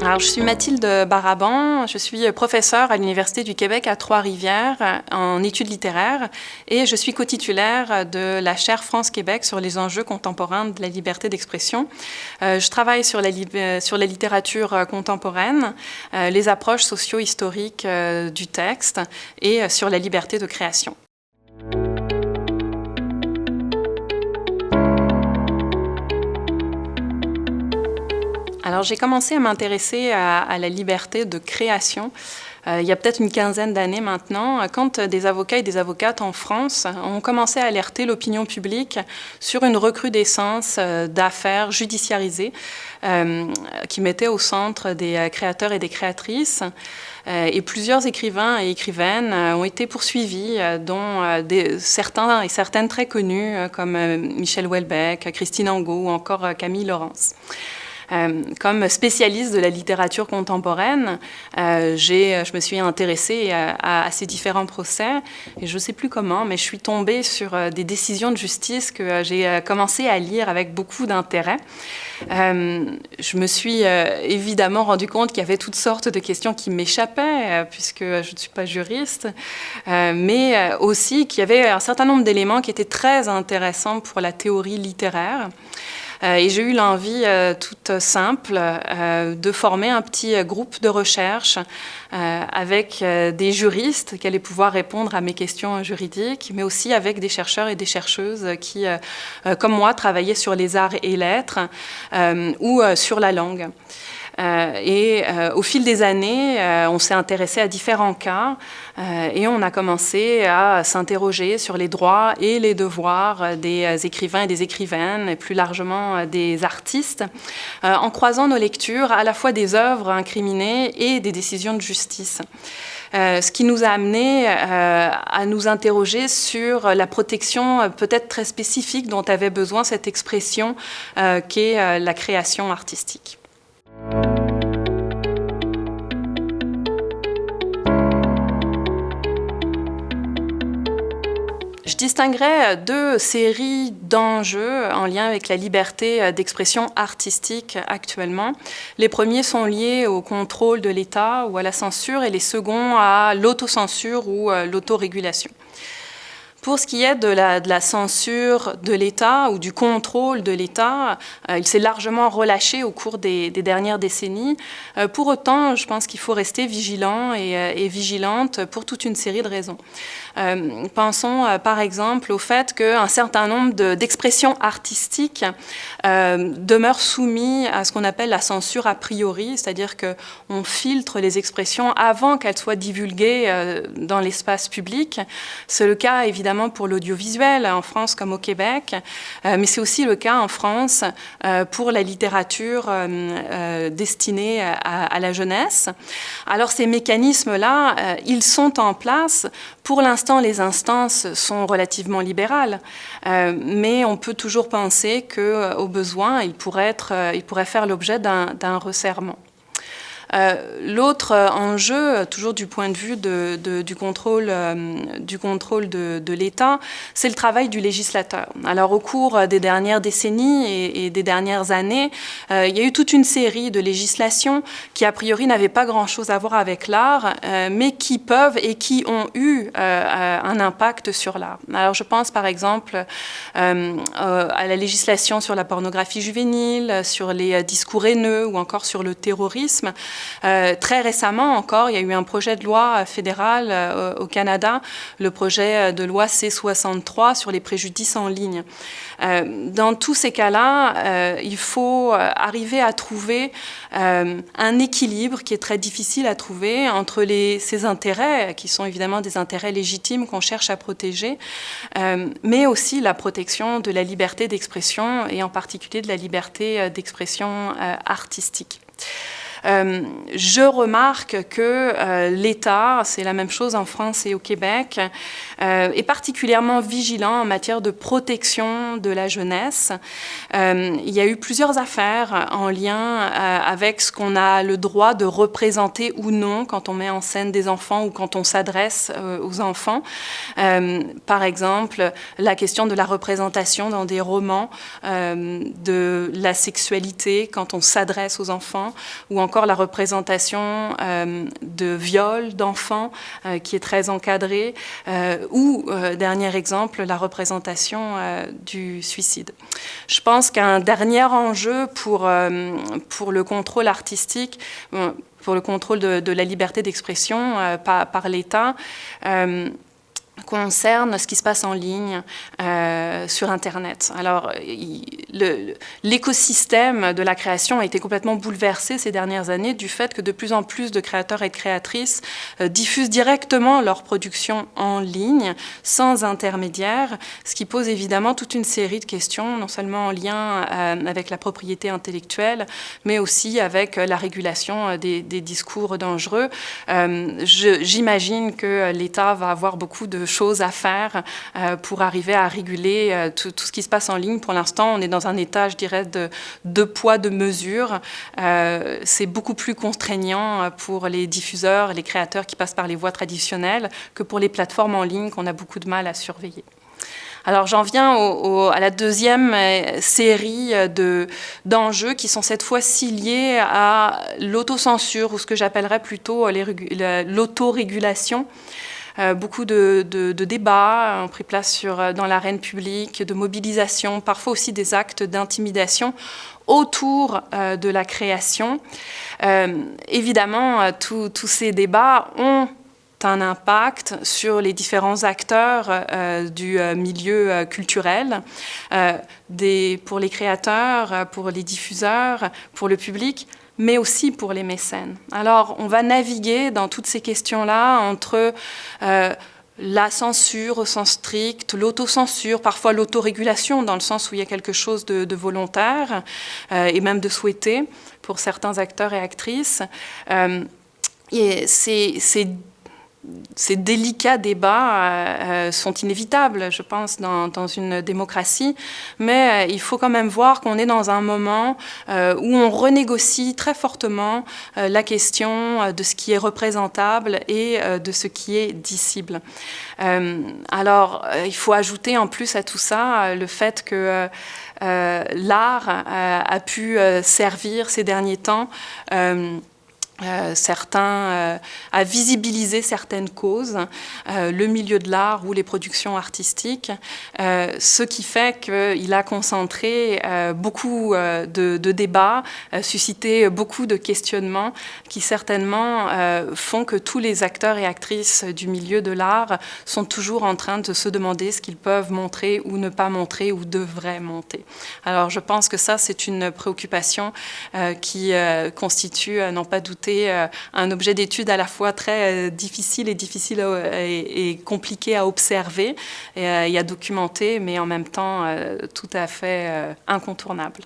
Alors, je suis Mathilde Baraban, je suis professeure à l'Université du Québec à Trois-Rivières en études littéraires et je suis co-titulaire de la chaire France-Québec sur les enjeux contemporains de la liberté d'expression. Je travaille sur la littérature contemporaine, les approches socio-historiques du texte et sur la liberté de création. Alors, j'ai commencé à m'intéresser à la liberté de création il y a peut-être une quinzaine d'années maintenant, quand des avocats et des avocates en France ont commencé à alerter l'opinion publique sur une recrudescence d'affaires judiciarisées qui mettaient au centre des créateurs et des créatrices. Et plusieurs écrivains et écrivaines ont été poursuivis, dont certains et certaines très connus, comme Michel Houellebecq, Christine Angot ou encore Camille Laurence. Comme spécialiste de la littérature contemporaine, je me suis intéressée à ces différents procès et je ne sais plus comment, mais je suis tombée sur des décisions de justice que j'ai commencé à lire avec beaucoup d'intérêt. Je me suis évidemment rendu compte qu'il y avait toutes sortes de questions qui m'échappaient, puisque je ne suis pas juriste, mais aussi qu'il y avait un certain nombre d'éléments qui étaient très intéressants pour la théorie littéraire. Et j'ai eu l'envie toute simple de former un petit groupe de recherche avec des juristes qui allaient pouvoir répondre à mes questions juridiques, mais aussi avec des chercheurs et des chercheuses qui, comme moi, travaillaient sur les arts et lettres ou sur la langue. Au fil des années, on s'est intéressé à différents cas et on a commencé à s'interroger sur les droits et les devoirs des écrivains et des écrivaines, et plus largement des artistes, en croisant nos lectures à la fois des œuvres incriminées et des décisions de justice. Ce qui nous a amené à nous interroger sur la protection peut-être très spécifique dont avait besoin cette expression qu'est la création artistique. Je distinguerais deux séries d'enjeux en lien avec la liberté d'expression artistique actuellement. Les premiers sont liés au contrôle de l'État ou à la censure et les seconds à l'autocensure ou l'autorégulation. Pour ce qui est de la censure de l'État ou du contrôle de l'État, il s'est largement relâché au cours des dernières décennies. Pour autant, je pense qu'il faut rester vigilant et vigilante pour toute une série de raisons. Pensons par exemple au fait qu'un certain nombre d'expressions artistiques demeurent soumis à ce qu'on appelle la censure a priori, c'est-à-dire qu'on filtre les expressions avant qu'elles soient divulguées dans l'espace public. C'est le cas évidemment pour l'audiovisuel en France comme au Québec, mais c'est aussi le cas en France pour la littérature destinée à la jeunesse. Alors ces mécanismes-là, ils sont en place. Pour l'instant, les instances sont relativement libérales, mais on peut toujours penser qu'au besoin, il pourrait faire l'objet d'un resserrement. L'autre enjeu, toujours du point de vue du contrôle de l'État, c'est le travail du législateur. Alors, au cours des dernières décennies et des dernières années, il y a eu toute une série de législations qui, a priori, n'avaient pas grand-chose à voir avec l'art, mais qui peuvent et qui ont eu un impact sur l'art. Alors, je pense, par exemple, à la législation sur la pornographie juvénile, sur les discours haineux ou encore sur le terrorisme. Très récemment encore, il y a eu un projet de loi fédéral au Canada, le projet de loi C-63 sur les préjudices en ligne. Dans tous ces cas-là, il faut arriver à trouver un équilibre qui est très difficile à trouver entre ces intérêts, qui sont évidemment des intérêts légitimes qu'on cherche à protéger, mais aussi la protection de la liberté d'expression et en particulier de la liberté d'expression artistique. Je remarque que l'État, c'est la même chose en France et au Québec, est particulièrement vigilant en matière de protection de la jeunesse. Il y a eu plusieurs affaires en lien avec ce qu'on a le droit de représenter ou non quand on met en scène des enfants ou quand on s'adresse aux enfants. Par exemple, la question de la représentation dans des romans de la sexualité quand on s'adresse aux enfants, ou encore encore la représentation de viol d'enfants qui est très encadrée, ou, dernier exemple, la représentation du suicide. Je pense qu'un dernier enjeu pour le contrôle artistique, pour le contrôle de la liberté d'expression par l'État, concerne ce qui se passe en ligne sur Internet. Alors, l'écosystème de la création a été complètement bouleversé ces dernières années du fait que de plus en plus de créateurs et de créatrices diffusent directement leur production en ligne, sans intermédiaire, ce qui pose évidemment toute une série de questions, non seulement en lien avec la propriété intellectuelle, mais aussi avec la régulation des discours dangereux. J'imagine que l'État va avoir beaucoup de choses à faire pour arriver à réguler tout ce qui se passe en ligne. Pour l'instant, on est dans un état, je dirais, de deux poids, deux mesures. C'est beaucoup plus contraignant pour les diffuseurs, les créateurs qui passent par les voies traditionnelles que pour les plateformes en ligne qu'on a beaucoup de mal à surveiller. Alors j'en viens à la deuxième série d'enjeux qui sont cette fois-ci liés à l'autocensure, ou ce que j'appellerais plutôt l'autorégulation. Beaucoup de débats ont pris place dans l'arène publique, de mobilisation, parfois aussi des actes d'intimidation autour de la création. Évidemment, tous ces débats ont un impact sur les différents acteurs du milieu culturel, pour les créateurs, pour les diffuseurs, pour le public, mais aussi pour les mécènes. Alors, on va naviguer dans toutes ces questions-là entre la censure au sens strict, l'autocensure, parfois l'autorégulation, dans le sens où il y a quelque chose de volontaire et même de souhaité pour certains acteurs et actrices. Et ces délicats débats sont inévitables, je pense, dans une démocratie, mais il faut quand même voir qu'on est dans un moment où on renégocie très fortement la question de ce qui est représentable et de ce qui est dissible. Alors, il faut ajouter en plus à tout ça le fait que l'art a pu servir ces derniers temps à visibiliser certaines causes, le milieu de l'art ou les productions artistiques, ce qui fait qu'il a concentré beaucoup de débats, suscité beaucoup de questionnements qui certainement font que tous les acteurs et actrices du milieu de l'art sont toujours en train de se demander ce qu'ils peuvent montrer ou ne pas montrer ou devraient montrer. Alors je pense que ça, c'est une préoccupation qui constitue, n'en pas douter, un objet d'étude à la fois très difficile et compliqué à observer et à documenter, mais en même temps tout à fait incontournable.